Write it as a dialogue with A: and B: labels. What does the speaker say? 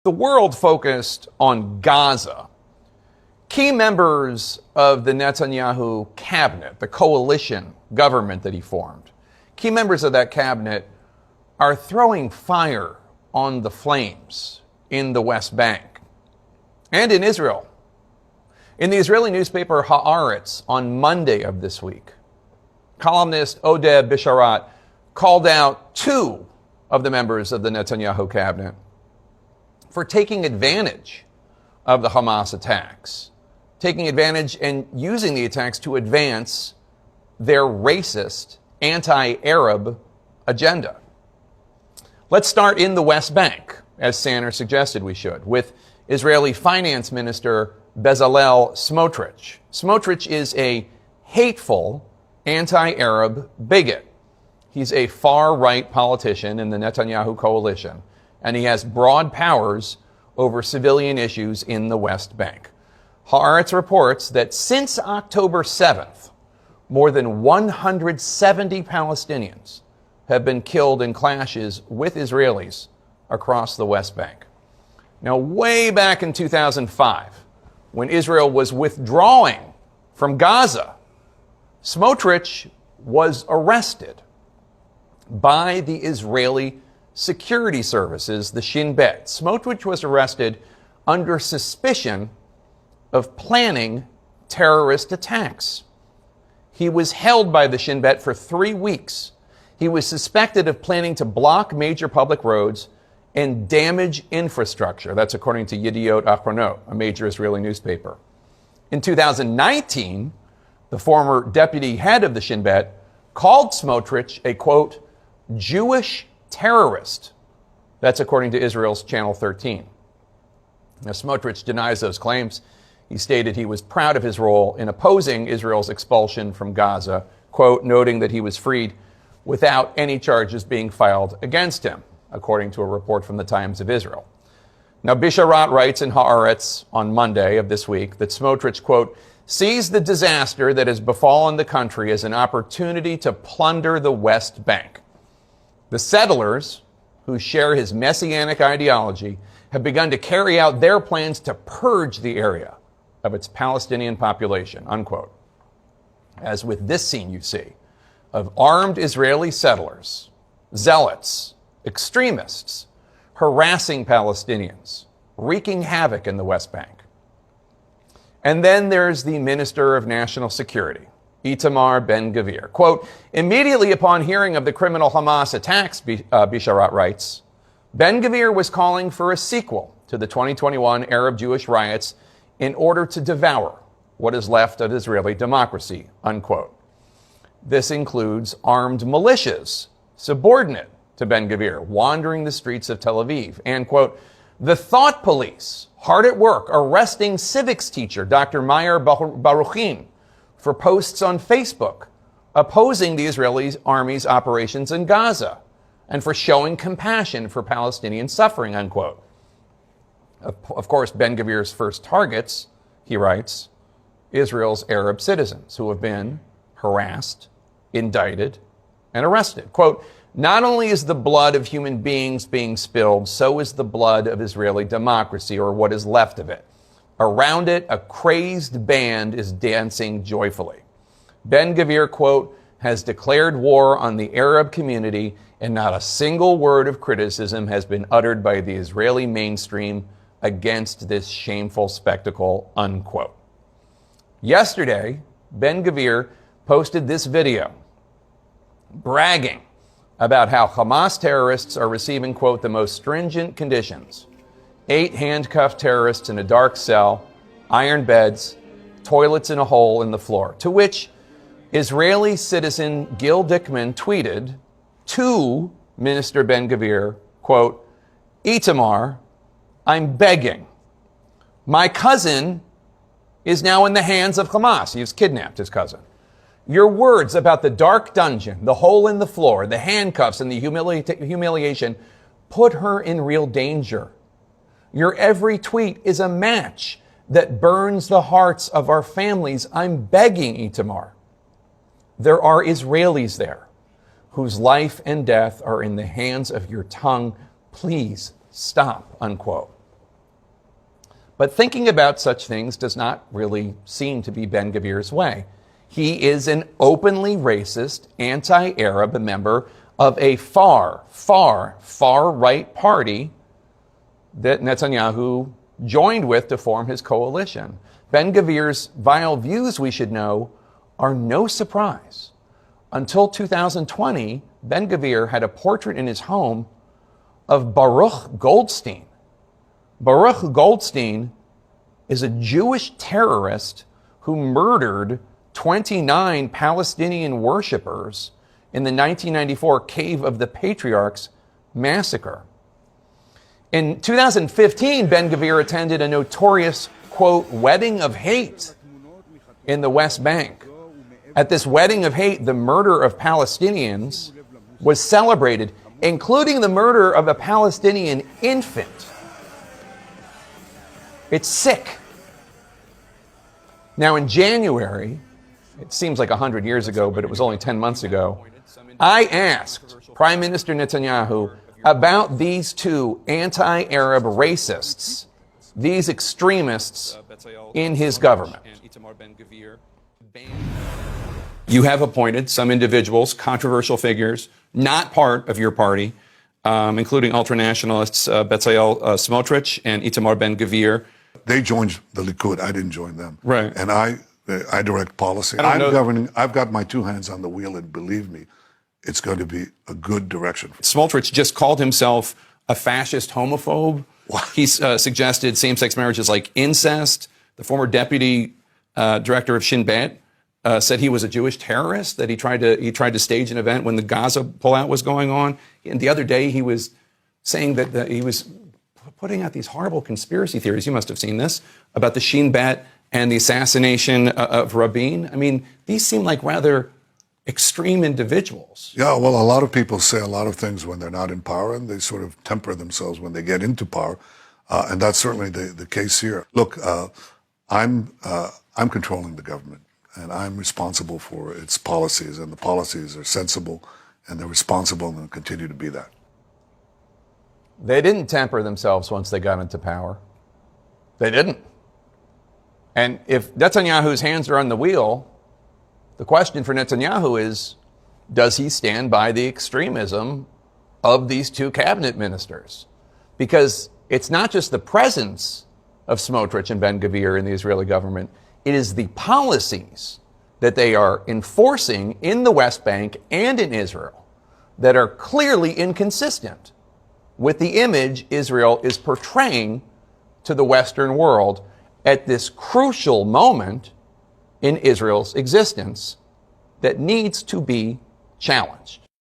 A: The world focused on Gaza. Key members of the Netanyahu cabinet, the coalition government that he formed, key members of that cabinet are throwing fire on the flames in the West Bank and in Israel. In the Israeli newspaper Haaretz on Monday of this week, columnist Oded Bisharat called out two of the members of the Netanyahu cabinet for taking advantage of the Hamas attacks, taking advantage and using the attacks to advance their racist, anti-Arab agenda. Let's start in the West Bank, as Sander suggested we should, with Israeli Finance Minister Bezalel Smotrich. Smotrich is a hateful anti-Arab bigot. He's a far-right politician in the Netanyahu coalition, and he has broad powers over civilian issues in the West Bank. Haaretz reports that since October 7th, more than 170 Palestinians have been killed in clashes with Israelis across the West Bank. Now, way back in 2005, when Israel was withdrawing from Gaza, Smotrich was arrested by the Israeli security services, the Shin Bet. Smotrich was arrested under suspicion of planning terrorist attacks. He was held by the Shin Bet for 3 weeks. He was suspected of planning to block major public roads and damage infrastructure. That's according to Yediot Achronot, a major Israeli newspaper. In 2019, the former deputy head of the Shin Bet called Smotrich a, quote, Jewish terrorist. That's according to Israel's Channel 13. Now, Smotrich denies those claims. He stated he was proud of his role in opposing Israel's expulsion from Gaza, quote, noting that he was freed without any charges being filed against him, according to a report from the Times of Israel. Now, Bisharat writes in Haaretz on Monday of this week that Smotrich, quote, sees the disaster that has befallen the country as an opportunity to plunder the West Bank. The settlers, who share his messianic ideology, have begun to carry out their plans to purge the area of its Palestinian population, unquote. As with this scene you see of armed Israeli settlers, zealots, extremists, harassing Palestinians, wreaking havoc in the West Bank. And then there's the Minister of National Security, Itamar Ben-Gvir. Quote, immediately upon hearing of the criminal Hamas attacks, Bisharat writes, Ben-Gvir was calling for a sequel to the 2021 Arab-Jewish riots in order to devour what is left of Israeli democracy, unquote. This includes armed militias, subordinate to Ben-Gvir, wandering the streets of Tel Aviv, and, quote, the thought police, hard at work, arresting civics teacher Dr. Meir Baruchin for posts on Facebook opposing the Israeli army's operations in Gaza and for showing compassion for Palestinian suffering, unquote. Of course, Ben-Gvir's first targets, he writes, Israel's Arab citizens who have been harassed, indicted, and arrested. Quote, not only is the blood of human beings being spilled, so is the blood of Israeli democracy, or what is left of it. Around it, a crazed band is dancing joyfully. Ben-Gvir, quote, has declared war on the Arab community, and not a single word of criticism has been uttered by the Israeli mainstream against this shameful spectacle, unquote. Yesterday, Ben-Gvir posted this video bragging about how Hamas terrorists are receiving, quote, the most stringent conditions. 8 handcuffed terrorists in a dark cell, iron beds, toilets in a hole in the floor. To which Israeli citizen Gil Dickman tweeted to Minister Ben-Gvir, quote, Itamar, I'm begging. My cousin is now in the hands of Hamas. He's kidnapped his cousin. Your words about the dark dungeon, the hole in the floor, the handcuffs, and the humiliation put her in real danger. Your every tweet is a match that burns the hearts of our families. I'm begging, Itamar. There are Israelis there whose life and death are in the hands of your tongue. Please stop, unquote. But thinking about such things does not really seem to be Ben-Gvir's way. He is an openly racist, anti-Arab member of a far, far, far right party that Netanyahu joined with to form his coalition. Ben-Gvir's vile views, we should know, are no surprise. Until 2020, Ben-Gvir had a portrait in his home of Baruch Goldstein. Baruch Goldstein is a Jewish terrorist who murdered 29 Palestinian worshippers in the 1994 Cave of the Patriarchs massacre. In 2015, Ben-Gvir attended a notorious, quote, wedding of hate in the West Bank. At this wedding of hate, the murder of Palestinians was celebrated, including the murder of a Palestinian infant. It's sick. Now, in January, it seems like 100 years ago, but it was only 10 months ago, I asked Prime Minister Netanyahu about these two anti-Arab racists, these extremists in his government. You have appointed some individuals, controversial figures, not part of your party, including ultranationalists Bezalel Smotrich and Itamar Ben-Gvir.
B: They joined the Likud. I didn't join them.
A: Right.
B: And I direct policy. I'm governing. I've got my two hands on the wheel, and believe me, it's going to be a good direction.
A: Smotrich just called himself a fascist homophobe.
B: What?
A: He suggested same-sex marriage is like incest. The former deputy director of Shin Bet said he was a Jewish terrorist, that he tried to stage an event when the Gaza pullout was going on. And the other day he was saying that he was putting out these horrible conspiracy theories. You must have seen this about the Shin Bet and the assassination of Rabin. I mean, these seem like rather extreme individuals.
B: Yeah, well, a lot of people say a lot of things when they're not in power, and they sort of temper themselves when they get into power, and that's certainly the case here. Look, I'm controlling the government, and I'm responsible for its policies, and the policies are sensible, and they're responsible, and they'll continue to be that.
A: They didn't temper themselves once they got into power. They didn't. And if Netanyahu's hands are on the wheel, the question for Netanyahu is, does he stand by the extremism of these two cabinet ministers? Because it's not just the presence of Smotrich and Ben-Gvir in the Israeli government, it is the policies that they are enforcing in the West Bank and in Israel that are clearly inconsistent with the image Israel is portraying to the Western world at this crucial moment in Israel's existence that needs to be challenged.